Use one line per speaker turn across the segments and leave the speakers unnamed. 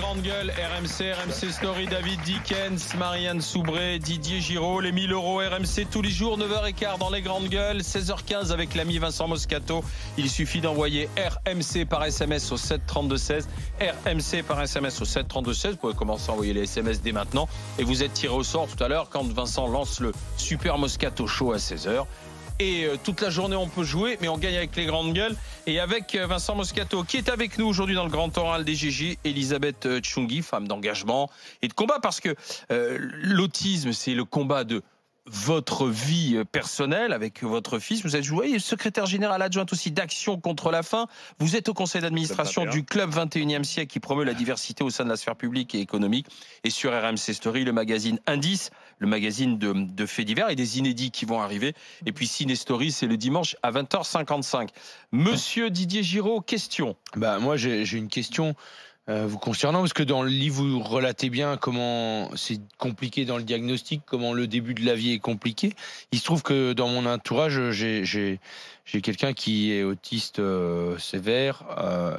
grandes gueules, RMC Story, David Dickens, Marianne Soubré, Didier Giraud, les 1000 euros RMC tous les jours, 9h15 dans les grandes gueules, 16h15 avec l'ami Vincent Moscato. Il suffit d'envoyer RMC par SMS au 732-16, RMC par SMS au 732-16. Vous pouvez commencer à envoyer les SMS dès maintenant et vous êtes tiré au sort tout à l'heure quand Vincent lance le Super Moscato Show à 16h. Et toute la journée on peut jouer, mais on gagne avec les grandes gueules. Et avec Vincent Moscato qui est avec nous aujourd'hui dans le grand oral des GG, Elisabeth Tchoungi, femme d'engagement et de combat, parce que l'autisme c'est le combat de votre vie personnelle avec votre fils. Vous êtes secrétaire général adjointe aussi d'Action contre la faim. Vous êtes au conseil d'administration du Club 21e siècle qui promeut la diversité au sein de la sphère publique et économique. Et sur RMC Story, le magazine Indice, le magazine de faits divers et des inédits qui vont arriver. Et puis Ciné Story, c'est le dimanche à 20h55. Monsieur Didier Giraud, question.
Moi, j'ai une question vous concernant, parce que dans le livre, vous relatez bien comment c'est compliqué dans le diagnostic, comment le début de la vie est compliqué. Il se trouve que dans mon entourage, j'ai quelqu'un qui est autiste sévère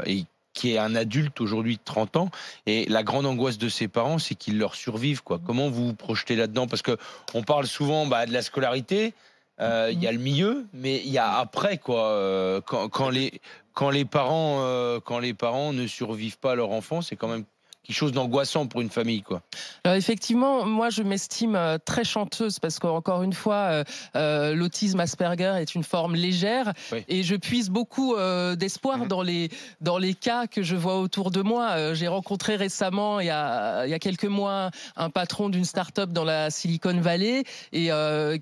et qui est un adulte aujourd'hui de 30 ans. Et la grande angoisse de ses parents, c'est qu'ils leur survivent, quoi. Comment vous vous projetez là-dedans? Parce que on parle souvent de la scolarité. Il y a le milieu, mais il y a après, quoi. Quand les parents ne survivent pas à leur enfant, c'est quand même quelque chose d'angoissant pour une famille, quoi.
Alors effectivement, moi je m'estime très chanteuse parce qu'encore une fois, l'autisme Asperger est une forme légère, oui. Et je puise beaucoup d'espoir dans les cas que je vois autour de moi. J'ai rencontré récemment, il y a quelques mois, un patron d'une start-up dans la Silicon Valley et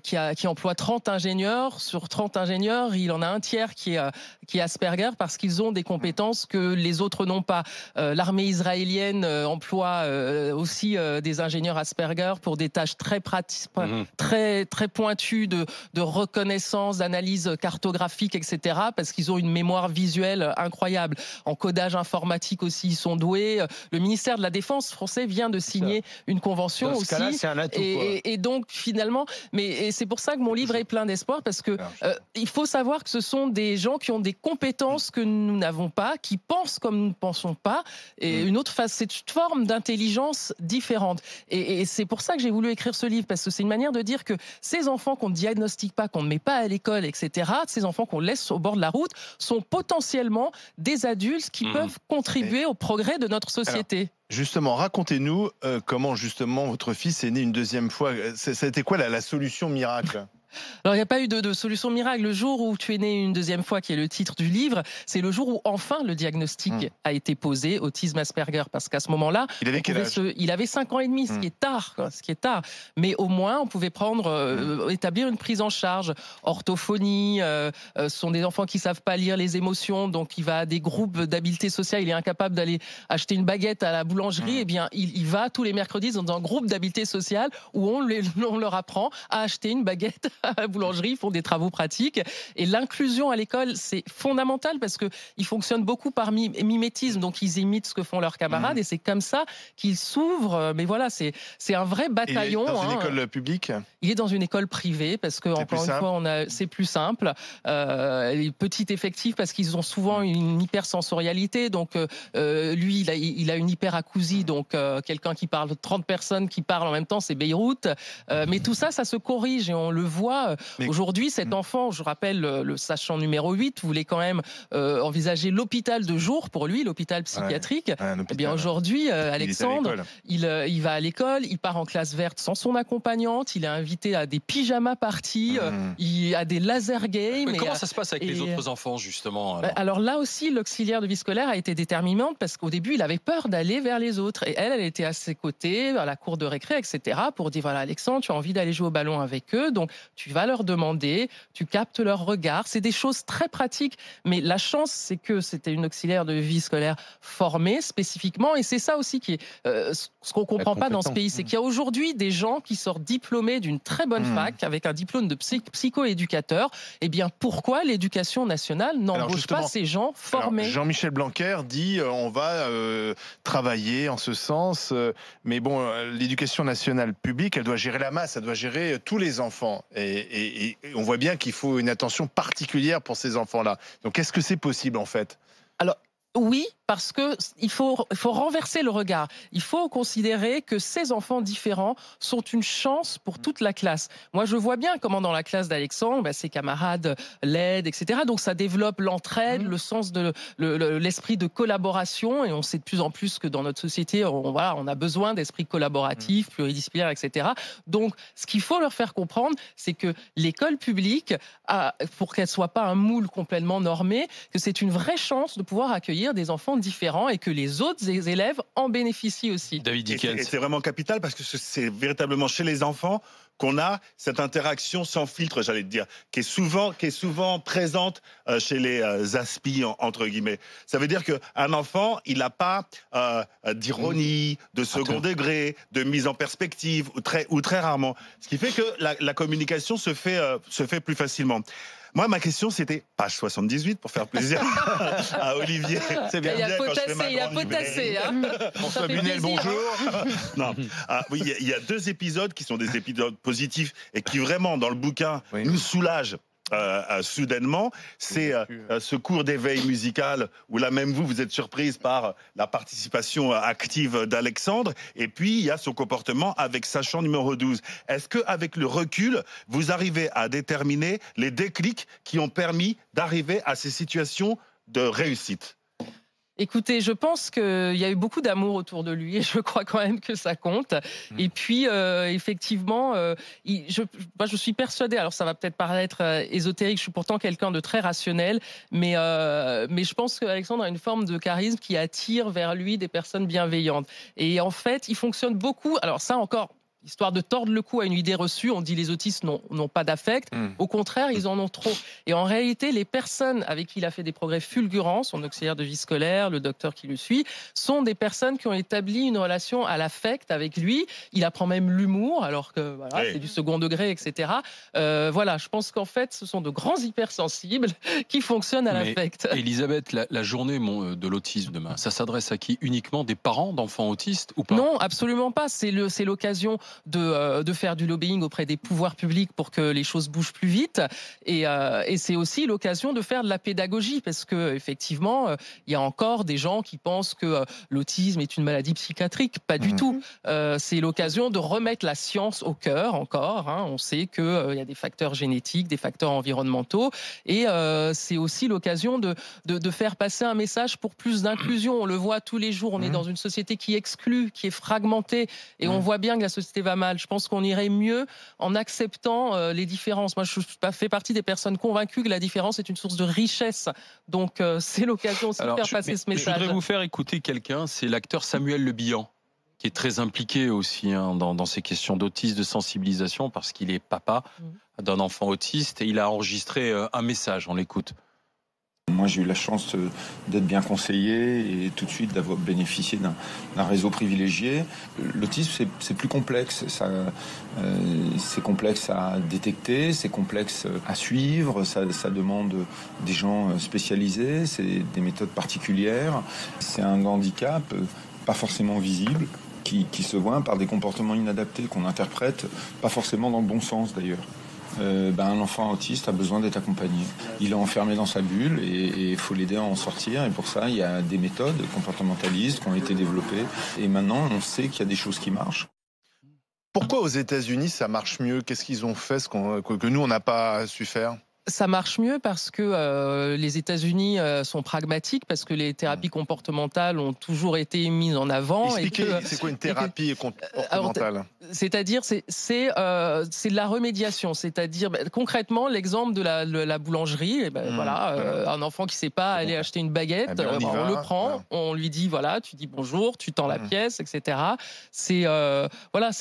qui emploie 30 ingénieurs. Sur 30 ingénieurs, il en a un tiers qui est Asperger parce qu'ils ont des compétences que les autres n'ont pas. L'armée israélienne emploie aussi des ingénieurs Asperger pour des tâches très pratiques, très pointues de reconnaissance, d'analyse cartographique, etc. Parce qu'ils ont une mémoire visuelle incroyable. En codage informatique aussi, ils sont doués. Le ministère de la Défense français vient de signer une convention
dans ce
aussi.
Cas-là, c'est un atout,
et donc finalement, et c'est pour ça que mon livre est plein d'espoir, parce que il faut savoir que ce sont des gens qui ont des compétences que nous n'avons pas, qui pensent comme nous ne pensons pas, et une autre phase, c'est une forme d'intelligence différente. Et c'est pour ça que j'ai voulu écrire ce livre, parce que c'est une manière de dire que ces enfants qu'on ne diagnostique pas, qu'on ne met pas à l'école, etc., ces enfants qu'on laisse au bord de la route, sont potentiellement des adultes qui peuvent contribuer au progrès de notre société.
Alors, justement, racontez-nous comment justement votre fils est né une deuxième fois. Ça a été quoi la solution miracle?
Alors, il n'y a pas eu de solution miracle. Le jour où tu es né une deuxième fois, qui est le titre du livre, c'est le jour où enfin le diagnostic a été posé, autisme Asperger, parce qu'à ce moment-là,
il avait quel âge?
Il avait 5 ans et demi, ce qui est tard, quoi, ce qui est tard. Mais au moins, on pouvait établir une prise en charge. Orthophonie, ce sont des enfants qui savent pas lire les émotions, donc il va à des groupes d'habileté sociale. Il est incapable d'aller acheter une baguette à la boulangerie. Eh bien, il va tous les mercredis dans un groupe d'habileté sociale où on leur apprend à acheter une baguette à la boulangerie, ils font des travaux pratiques. Et l'inclusion à l'école, c'est fondamental parce qu'ils fonctionnent beaucoup par mimétisme, donc ils imitent ce que font leurs camarades et c'est comme ça qu'ils s'ouvrent. Mais voilà, c'est un vrai bataillon.
Il est dans une école publique?
Il est dans une école privée parce que, encore une fois, c'est plus simple. Petit effectif parce qu'ils ont souvent une hypersensorialité. Donc, lui, il a une hyperacousie, donc quelqu'un qui parle, 30 personnes qui parlent en même temps, c'est Beyrouth. Mais tout ça, ça se corrige et on le voit. Aujourd'hui, cet enfant, je rappelle, le sachant numéro 8, voulait quand même envisager l'hôpital de jour pour lui, l'hôpital psychiatrique. Eh bien, aujourd'hui, Alexandre, il va à l'école, il part en classe verte sans son accompagnante, il est invité à des pyjama parties, à des laser games.
Mais comment ça se passe avec les autres enfants, justement?
Alors là aussi, l'auxiliaire de vie scolaire a été déterminante parce qu'au début, il avait peur d'aller vers les autres. Et elle était à ses côtés, à la cour de récré, etc., pour dire, voilà, Alexandre, tu as envie d'aller jouer au ballon avec eux, donc tu vas leur demander, tu captes leur regard. C'est des choses très pratiques, mais la chance, c'est que c'était une auxiliaire de vie scolaire formée spécifiquement, et c'est ça aussi qui est ce qu'on comprend pas dans ce pays, c'est qu'il y a aujourd'hui des gens qui sortent diplômés d'une très bonne fac avec un diplôme de psychoéducateur. Eh bien, pourquoi l'éducation nationale n'embauche pas ces gens formés?
Jean-Michel Blanquer dit on va travailler en ce sens, mais bon, l'éducation nationale publique, elle doit gérer la masse, elle doit gérer tous les enfants. Et on voit bien qu'il faut une attention particulière pour ces enfants-là. Donc, est-ce que c'est possible, en fait?
Alors, Oui, parce que il faut renverser le regard. Il faut considérer que ces enfants différents sont une chance pour toute la classe. Moi, je vois bien comment dans la classe d'Alexandre, ses camarades l'aident, etc. Donc, ça développe l'entraide, le sens de l'esprit de collaboration. Et on sait de plus en plus que dans notre société, on a besoin d'esprit collaboratif, pluridisciplinaire, etc. Donc, ce qu'il faut leur faire comprendre, c'est que l'école publique, pour qu'elle soit pas un moule complètement normé, que c'est une vraie chance de pouvoir accueillir des enfants différents et que les autres élèves en bénéficient aussi.
David Dickens.
Et c'est vraiment capital parce que c'est véritablement chez les enfants qu'on a cette interaction sans filtre, j'allais te dire, qui est souvent présente chez les aspis, entre guillemets. Ça veut dire qu'un enfant, il n'a pas d'ironie, de second degré, de mise en perspective, ou très rarement. Ce qui fait que la communication se fait plus facilement. Moi, ma question, c'était page 78 pour faire plaisir à Olivier.
C'est bien. Il a potassé.
François Bunel, bonjour.
Non. Oui, il y a 2 épisodes qui sont des épisodes positifs et qui vraiment, dans le bouquin, nous soulagent. Soudainement, c'est ce cours d'éveil musical où là même vous êtes surprise par la participation active d'Alexandre, et puis il y a son comportement avec sachant numéro 12. Est-ce qu'avec le recul, vous arrivez à déterminer les déclics qui ont permis d'arriver à ces situations de réussite ?
Écoutez, je pense qu'il y a eu beaucoup d'amour autour de lui et je crois quand même que ça compte. Et puis, effectivement, je suis persuadée, alors ça va peut-être paraître ésotérique, je suis pourtant quelqu'un de très rationnel, mais je pense qu'Alexandre a une forme de charisme qui attire vers lui des personnes bienveillantes. Et en fait, il fonctionne beaucoup, alors ça encore, histoire de tordre le cou à une idée reçue, on dit les autistes n'ont pas d'affect. Au contraire, ils en ont trop. Et en réalité, les personnes avec qui il a fait des progrès fulgurants, son auxiliaire de vie scolaire, le docteur qui le suit, sont des personnes qui ont établi une relation à l'affect avec lui. Il apprend même l'humour, alors que c'est du second degré, etc. Je pense qu'en fait, ce sont de grands hypersensibles qui fonctionnent à l'affect.
Elisabeth, la journée de l'autisme demain, ça s'adresse à qui? Uniquement des parents d'enfants autistes ou pas?
Non, absolument pas. C'est l'occasion de faire du lobbying auprès des pouvoirs publics pour que les choses bougent plus vite. Et c'est aussi l'occasion de faire de la pédagogie, parce que effectivement, il y a encore des gens qui pensent que l'autisme est une maladie psychiatrique. Pas du tout. C'est l'occasion de remettre la science au cœur encore. On sait qu'il y a des facteurs génétiques, des facteurs environnementaux. Et c'est aussi l'occasion de faire passer un message pour plus d'inclusion. On le voit tous les jours. On est dans une société qui exclut, qui est fragmentée. Et on voit bien que la société va mal. Je pense qu'on irait mieux en acceptant les différences. Moi, je fais partie des personnes convaincues que la différence est une source de richesse. Donc, c'est l'occasion aussi de faire passer ce message.
Je voudrais vous faire écouter quelqu'un, c'est l'acteur Samuel Le Bihan, qui est très impliqué aussi dans ces questions d'autisme, de sensibilisation, parce qu'il est papa d'un enfant autiste et il a enregistré un message. On l'écoute.
Moi, j'ai eu la chance d'être bien conseillé et tout de suite d'avoir bénéficié d'un réseau privilégié. L'autisme, c'est plus complexe. C'est complexe à détecter, c'est complexe à suivre. Ça demande des gens spécialisés, c'est des méthodes particulières. C'est un handicap pas forcément visible qui se voit par des comportements inadaptés qu'on interprète pas forcément dans le bon sens d'ailleurs. Un enfant autiste a besoin d'être accompagné. Il est enfermé dans sa bulle et il faut l'aider à en sortir. Et pour ça, il y a des méthodes comportementalistes qui ont été développées. Et maintenant, on sait qu'il y a des choses qui marchent.
Pourquoi aux États-Unis ça marche mieux? Qu'est-ce qu'ils ont fait que nous, on n'a pas su faire?
Ça marche mieux parce que les États-Unis sont pragmatiques, parce que les thérapies comportementales ont toujours été mises en avant.
Expliquez, c'est quoi une thérapie comportementale?
C'est-à-dire, c'est de la remédiation. C'est-à-dire, concrètement, l'exemple de la boulangerie. Un enfant qui ne sait pas aller acheter une baguette, on le prend, on lui dit voilà, tu dis bonjour, tu tends la pièce, etc. C'est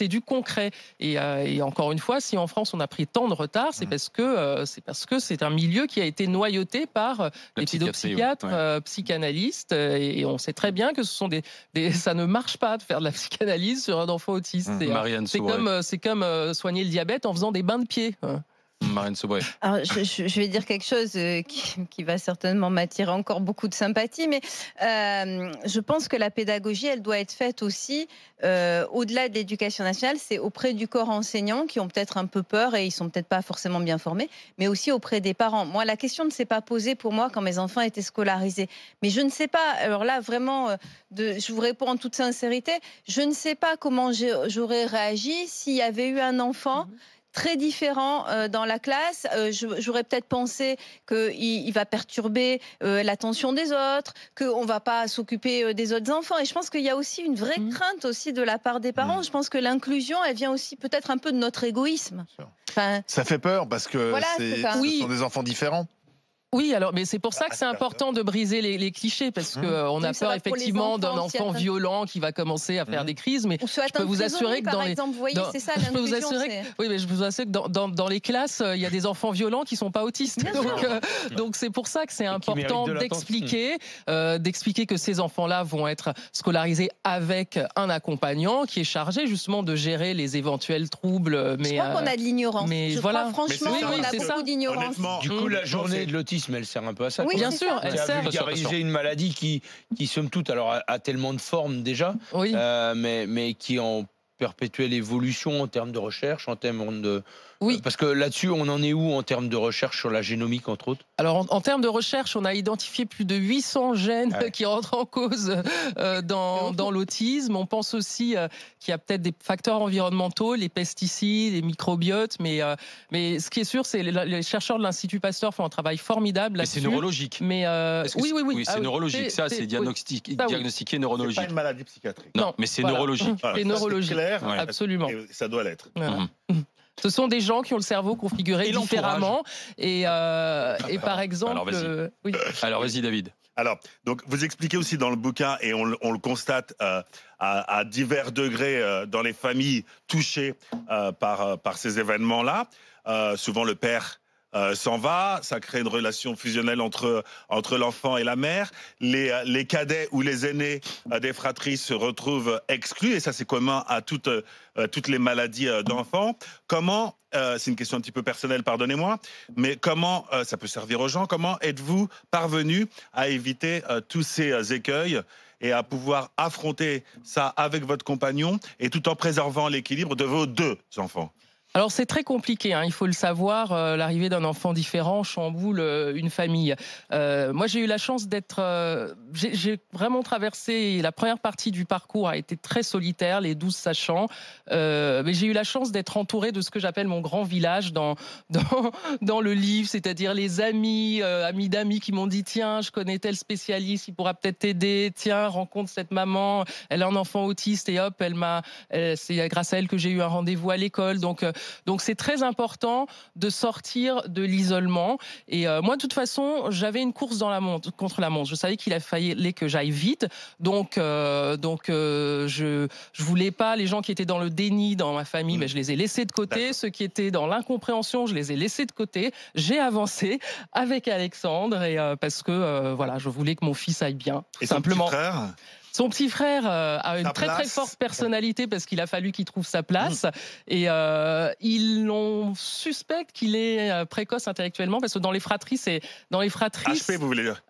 du concret. Et encore une fois, si en France on a pris tant de retard, c'est parce que c'est un milieu qui a été noyauté par les pédopsychiatres, psychanalystes, et on sait très bien que ça ne marche pas de faire de la psychanalyse sur un enfant autiste. C'est comme soigner le diabète en faisant des bains de pied.
Marianne Soubré.
Alors, je vais dire quelque chose qui va certainement m'attirer encore beaucoup de sympathie, mais je pense que la pédagogie, elle doit être faite aussi, au-delà de l'éducation nationale, c'est auprès du corps enseignant qui ont peut-être un peu peur et ils sont peut-être pas forcément bien formés, mais aussi auprès des parents. Moi, la question ne s'est pas posée pour moi quand mes enfants étaient scolarisés. Mais je ne sais pas, alors là, vraiment, je vous réponds en toute sincérité, je ne sais pas comment j'aurais réagi s'il y avait eu un enfant très différent dans la classe. J'aurais peut-être pensé qu'il va perturber l'attention des autres, qu'on ne va pas s'occuper des autres enfants. Et je pense qu'il y a aussi une vraie crainte aussi de la part des parents. Je pense que l'inclusion, elle vient aussi peut-être un peu de notre égoïsme. Enfin,
ça fait peur parce que
voilà,
ce sont des enfants différents.
Oui, alors, mais c'est pour ça que c'est important de briser les clichés, parce qu'on a peur effectivement d'un enfant violent qui va commencer à faire des crises. Mais
je peux vous assurer que dans les, vous voyez, c'est ça l'inclusion.
Oui, mais je peux vous assurer que dans les classes, il y a des enfants violents qui sont pas autistes. Donc c'est pour ça que c'est important d'expliquer que ces enfants-là vont être scolarisés avec un accompagnant qui est chargé justement de gérer les éventuels troubles. Mais
je crois qu'on a de l'ignorance. Je crois franchement qu'on a beaucoup d'ignorance.
Du coup, la journée de l'autisme, elle sert un peu à ça.
Oui,
bien sûr, elle sert
à vulgariser une maladie qui somme toute, alors a tellement de formes déjà, mais qui en perpétuelle évolution en termes de recherche, en termes de... Oui. Parce que là-dessus, on en est où en termes de recherche sur la génomique, entre autres? Alors, en termes de recherche, on a identifié plus de 800 gènes qui rentrent en cause dans l'autisme. On pense aussi qu'il y a peut-être des facteurs environnementaux, les pesticides, les microbiotes, mais ce qui est sûr, c'est les chercheurs de l'Institut Pasteur font un travail formidable là-dessus.
Mais c'est neurologique.
Mais
oui, c'est neurologique. Ça, c'est diagnostiqué neurologique.
C'est pas une maladie psychiatrique.
Non, mais c'est neurologique.
C'est neurologique. Absolument.
Et ça doit l'être.
Ce sont des gens qui ont le cerveau configuré différemment. Et par exemple...
Alors, vas-y, David.
Alors, donc, vous expliquez aussi dans le bouquin, et on le constate à divers degrés dans les familles touchées par ces événements-là. Souvent, le père s'en va, ça crée une relation fusionnelle entre l'enfant et la mère. Les cadets ou les aînés des fratries se retrouvent exclus, et ça c'est commun à toutes les maladies d'enfants. Comment, c'est une question un petit peu personnelle, pardonnez-moi, mais comment, ça peut servir aux gens, comment êtes-vous parvenu à éviter tous ces écueils et à pouvoir affronter ça avec votre compagnon et tout en préservant l'équilibre de vos deux enfants?
Alors c'est très compliqué, il faut le savoir, l'arrivée d'un enfant différent chamboule une famille. Moi j'ai eu la chance d'être... j'ai vraiment traversé, la première partie du parcours a été très solitaire, les 12 sachants, mais j'ai eu la chance d'être entouré de ce que j'appelle mon grand village dans le livre, c'est-à-dire les amis d'amis qui m'ont dit tiens, je connais tel spécialiste, il pourra peut-être t'aider, tiens, rencontre cette maman, elle a un enfant autiste et hop, c'est grâce à elle que j'ai eu un rendez-vous à l'école, donc c'est très important de sortir de l'isolement. Et moi, de toute façon, j'avais une course contre la montre. Je savais qu'il fallait que j'aille vite. Donc je voulais pas les gens qui étaient dans le déni dans ma famille, mais je les ai laissés de côté. Ceux qui étaient dans l'incompréhension, je les ai laissés de côté. J'ai avancé avec Alexandre et parce que voilà, je voulais que mon fils aille bien.
Et
simplement.
Son petit frère ?
Son petit frère a une très forte personnalité parce qu'il a fallu qu'il trouve sa place et ils l'ont suspecte qu'il est précoce intellectuellement parce que dans les fratries
HP, vous voulez dire?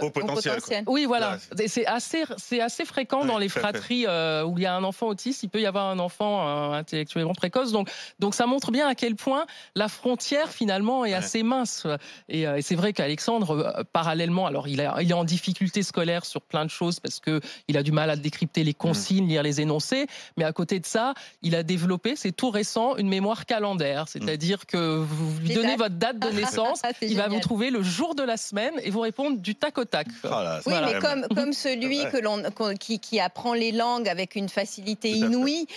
Au potentiel.
Oui, voilà. C'est assez fréquent dans les fratries où il y a un enfant autiste, il peut y avoir un enfant intellectuellement précoce. Donc ça montre bien à quel point la frontière finalement est assez mince. Et c'est vrai qu'Alexandre, parallèlement, alors il est en difficulté scolaire sur plein de choses parce que il a du mal à décrypter les consignes, lire les énoncés. Mais à côté de ça, il a développé, c'est tout récent, une mémoire calendaire. C'est-à-dire que vous lui donnez votre date de naissance, il va vous trouver le jour de la semaine et vous répondre du tac au tac.
Oui, mais comme celui qui apprend les langues avec une facilité inouïe,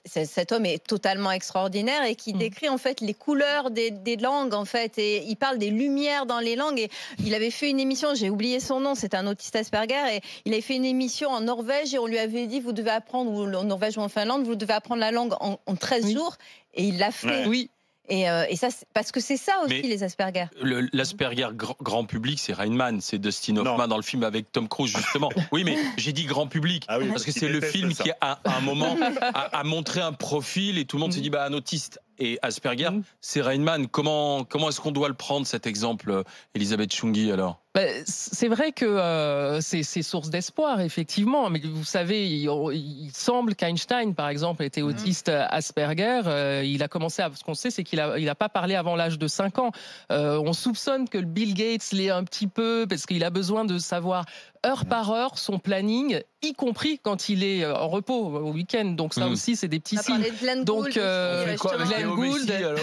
cet homme est totalement extraordinaire et qui décrit en fait les couleurs des langues en fait, et il parle des lumières dans les langues. Et il avait fait une émission, j'ai oublié son nom, c'est un autiste Asperger, et il avait fait une émission en Norvège et on lui avait dit vous devez apprendre, ou en Norvège ou en Finlande, vous devez apprendre la langue en 13 jours, et il l'a fait.
Oui.
Et ça, parce que c'est ça aussi, les Asperger.
L'Asperger grand public, c'est Rain Man, c'est Dustin Hoffman dans le film avec Tom Cruise, justement. Oui, mais j'ai dit grand public, parce que c'est le film qui, à un moment, a montré un profil et tout le monde s'est dit, un autiste et Asperger, c'est Rainman. Comment est-ce qu'on doit le prendre, cet exemple, Elisabeth Chungui, alors?
C'est vrai que c'est source d'espoir, effectivement. Mais vous savez, il semble qu'Einstein, par exemple, était autiste Asperger. Il a commencé à... Ce qu'on sait, c'est qu'il a pas parlé avant l'âge de 5 ans. On soupçonne que le Bill Gates l'est un petit peu, parce qu'il a besoin de savoir heure par heure son planning, y compris quand il est en repos au week-end. Donc ça aussi, c'est des petits signes. Donc
Glenn Gould, alors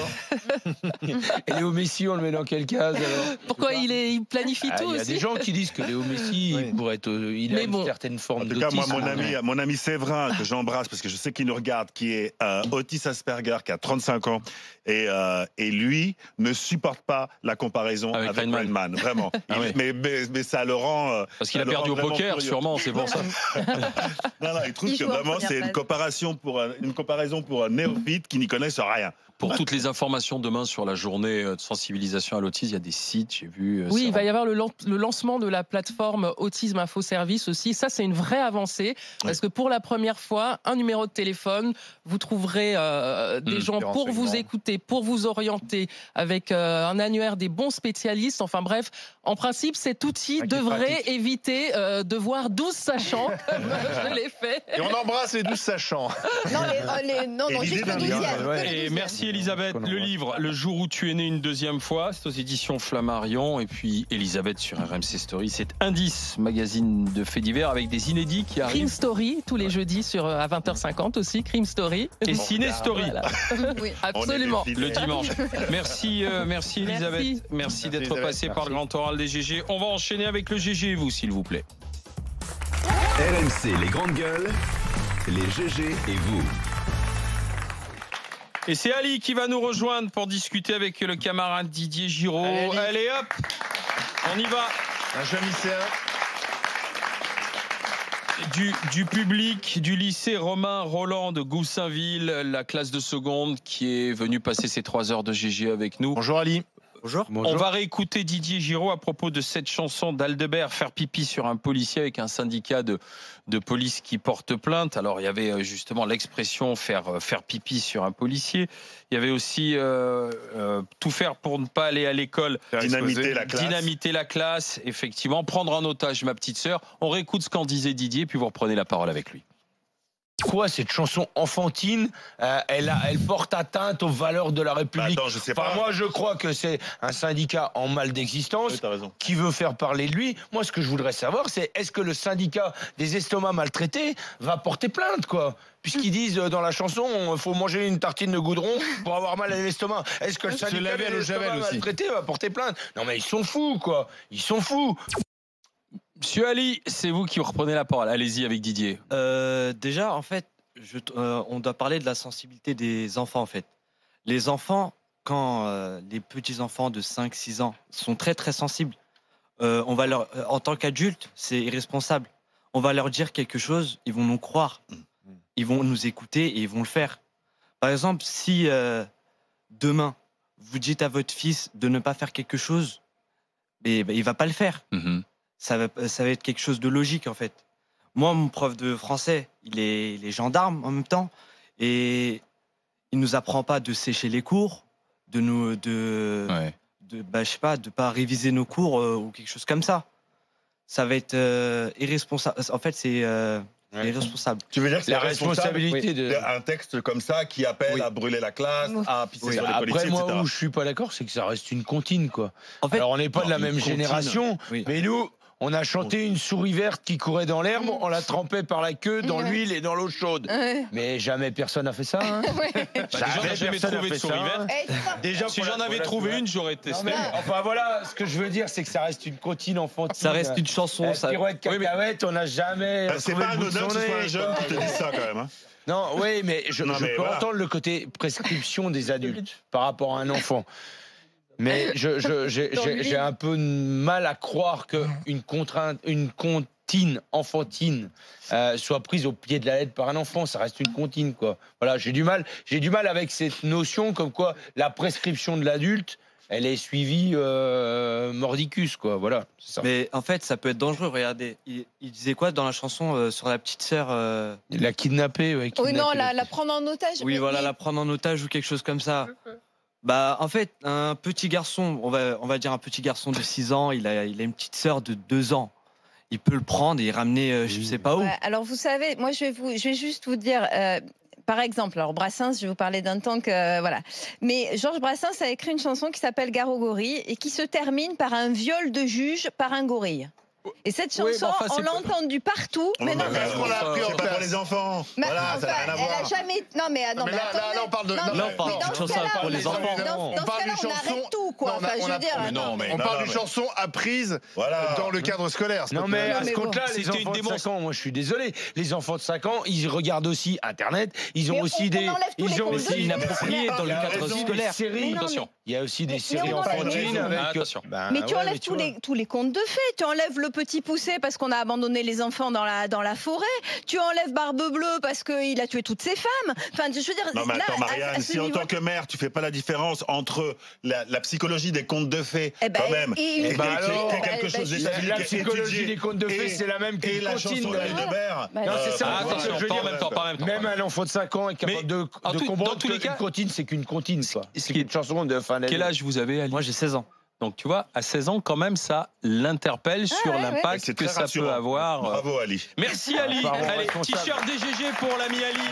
et Léo Messi, on le met dans quelle case alors?
Pourquoi il planifie tout aussi?
Il y a des gens qui disent que Léo Messi, il pourrait être, il a une certaine forme d'autisme.
En tout cas, moi, mon ami Séverin, que j'embrasse parce que je sais qu'il nous regarde, qui est autiste Asperger, qui a 35 ans, et lui ne supporte pas la comparaison avec Rainman, vraiment. Mais ça le rend...
Parce qu'il a perdu au poker, sûrement, c'est pour ça.
Non, il trouve que vraiment c'est une comparaison pour un néophyte qui n'y connaissent rien.
Pour toutes les informations demain sur la journée de sensibilisation à l'autisme, il y a des sites, j'ai vu.
Oui, il va y avoir le lancement de la plateforme Autisme Info Service aussi. Ça, c'est une vraie avancée parce que pour la première fois, un numéro de téléphone, vous trouverez des gens pour vous écouter, pour vous orienter, avec un annuaire des bons spécialistes. Enfin bref, en principe, cet outil devrait éviter de voir 12 sachants. Je l'ai fait.
Et on embrasse les 12 sachants.
Non, juste le 12e.
Et merci Elisabeth. Le livre Le jour où tu es né une deuxième fois, c'est aux éditions Flammarion. Et puis Elisabeth sur RMC Story, c'est Indice, magazine de faits divers avec des inédits qui arrivent.
Crime Story, tous les jeudis à 20h50 aussi, Crime Story.
Et Ciné Story.
Voilà. Oui, absolument.
Le dimanche. Merci Elisabeth. Merci d'être passé par le grand oral des GG. On va enchaîner avec le GG et vous, s'il vous plaît.
RMC, les grandes gueules, les GG et vous.
Et c'est Ali qui va nous rejoindre pour discuter avec le camarade Didier Giraud. Allez hop, on y va.
Un jeune lycéen.
Du public du lycée Romain Roland de Goussainville, la classe de seconde qui est venue passer ces 3 heures de GG avec nous.
Bonjour Ali.
Bonjour. On va réécouter Didier Giraud à propos de cette chanson d'Aldebert, Faire pipi sur un policier, avec un syndicat de police qui porte plainte. Alors il y avait justement l'expression faire pipi sur un policier. Il y avait aussi tout faire pour ne pas aller à l'école. Dynamiter la classe, effectivement. Prendre en otage ma petite sœur. On réécoute ce qu'en disait Didier, puis vous reprenez la parole avec lui.
Quoi, cette chanson enfantine, elle porte atteinte aux valeurs de la République.
Attends, je sais pas.
Moi, je crois que c'est un syndicat en mal d'existence qui veut faire parler de lui. Moi, ce que je voudrais savoir, c'est est-ce que le syndicat des estomacs maltraités va porter plainte, quoi? Puisqu'ils disent dans la chanson, il faut manger une tartine de goudron pour avoir mal à l'estomac. Est-ce que le syndicat des estomacs maltraités va porter plainte? Non, mais ils sont fous, quoi. Ils sont fous.
Monsieur Ali, c'est vous qui reprenez la parole. Allez-y avec Didier.
Déjà, en fait, on doit parler de la sensibilité des enfants, en fait. Les enfants, quand les petits-enfants de 5-6 ans sont très, très sensibles, on va en tant qu'adultes, c'est irresponsable. On va leur dire quelque chose, ils vont nous croire. Ils vont nous écouter et ils vont le faire. Par exemple, si demain, vous dites à votre fils de ne pas faire quelque chose, il ne va pas le faire. Ça va être quelque chose de logique, en fait. Moi, mon prof de français, il est gendarme en même temps, et il nous apprend pas de sécher les cours, je sais pas, de pas réviser nos cours ou quelque chose comme ça. Ça va être irresponsable. En fait, c'est irresponsable.
Tu veux dire que c'est la responsabilité d'un texte comme ça qui appelle à brûler la classe, à pisser sur les policiers,
Après, moi,
etc.
où je suis pas d'accord, c'est que ça reste une comptine, quoi.
En fait,
alors, on n'est pas de la même génération, mais nous, on a chanté une souris verte qui courait dans l'herbe, on la trempait par la queue dans l'huile et dans l'eau chaude. Mais jamais personne n'a fait ça. Hein.
Jamais trouvé de souris verte.
Déjà,
si j'en avais trouvé une, j'aurais testé.
Enfin voilà, ce que je veux dire, c'est que ça reste une comptine enfantine.
Ça reste une chanson.
Pirouette, cacahuète, on n'a jamais.
C'est pas anodin que ce soit un jeune qui te dise ça, quand même. Hein.
Non, oui, mais je peux entendre le côté prescription des adultes par rapport à un enfant. Mais j'ai un peu mal à croire qu'une comptine enfantine soit prise au pied de la lettre par un enfant. Ça reste une comptine, quoi. Voilà, j'ai du mal avec cette notion comme quoi la prescription de l'adulte elle est suivie mordicus, quoi. Voilà. Ça.
Mais en fait, ça peut être dangereux. Regardez, il disait quoi dans la chanson sur la petite sœur
La kidnapper, ouais.
Oui, non, la prendre en otage.
Oui, voilà, la prendre en otage ou quelque chose comme ça. Bah, en fait, un petit garçon, on va dire un petit garçon de 6 ans, il a une petite sœur de 2 ans. Il peut le prendre et ramener, je sais pas où.
Ouais, alors, vous savez, moi, je vais juste vous dire. Par exemple, alors Brassens, je vais vous parler d'un temps que voilà. Mais Georges Brassens a écrit une chanson qui s'appelle Gare au gorille et qui se termine par un viol de juge par un gorille. Et cette chanson, on l'a entendue partout.
Mais non, c'est pas pour les enfants. Voilà, ça n'a rien à voir.
Elle a jamais. Non, mais non, mais
là, on parle de.
chanson pour les enfants.
Dans ce cas-là, on arrête tout, quoi. Enfin, je veux dire.
On parle d'une chanson apprise dans le cadre scolaire.
Non, mais à ce compte-là, les enfants de 5 ans, moi, je suis désolé. Les enfants de 5 ans, ils regardent aussi Internet. Ils ont aussi des.
Ils ont aussi inapproprié dans le cadre scolaire.
Attention. Il y a aussi des séries enfantines avec.
Attention.
Mais tu enlèves tous les contes de fées. Tu enlèves le petit poussé parce qu'on a abandonné les enfants dans la forêt. Tu enlèves Barbe Bleue parce qu'il a tué toutes ses femmes. Enfin, je veux dire.
Non, mais attends, Marianne, si en tant que mère, tu fais pas la différence entre la psychologie des contes de fées, quand même, et quelque chose d'établi.
La psychologie des contes de fées, c'est la même que
la chanson d'Aldebert.
Non, c'est ça.
Attention, pas en même temps.
Même un enfant de 5 ans est capable de comprendre qu'une comptine, c'est qu'une comptine. C'est une chanson de fin d'année.
Quel âge vous avez, Ali ?
Moi, j'ai 16 ans.
Donc tu vois, à 16 ans, quand même, ça l'interpelle sur l'impact que ça peut avoir.
Bravo, Ali.
Merci, Ali. Allez, t-shirt DGG pour l'ami Ali.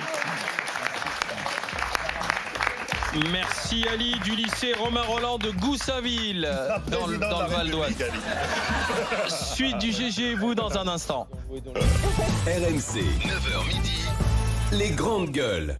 Merci, Ali, du lycée Romain Roland de Goussainville, dans le Val d'Oise. Suite du GG, vous, dans un instant.
RMC, 9h midi, les grandes gueules.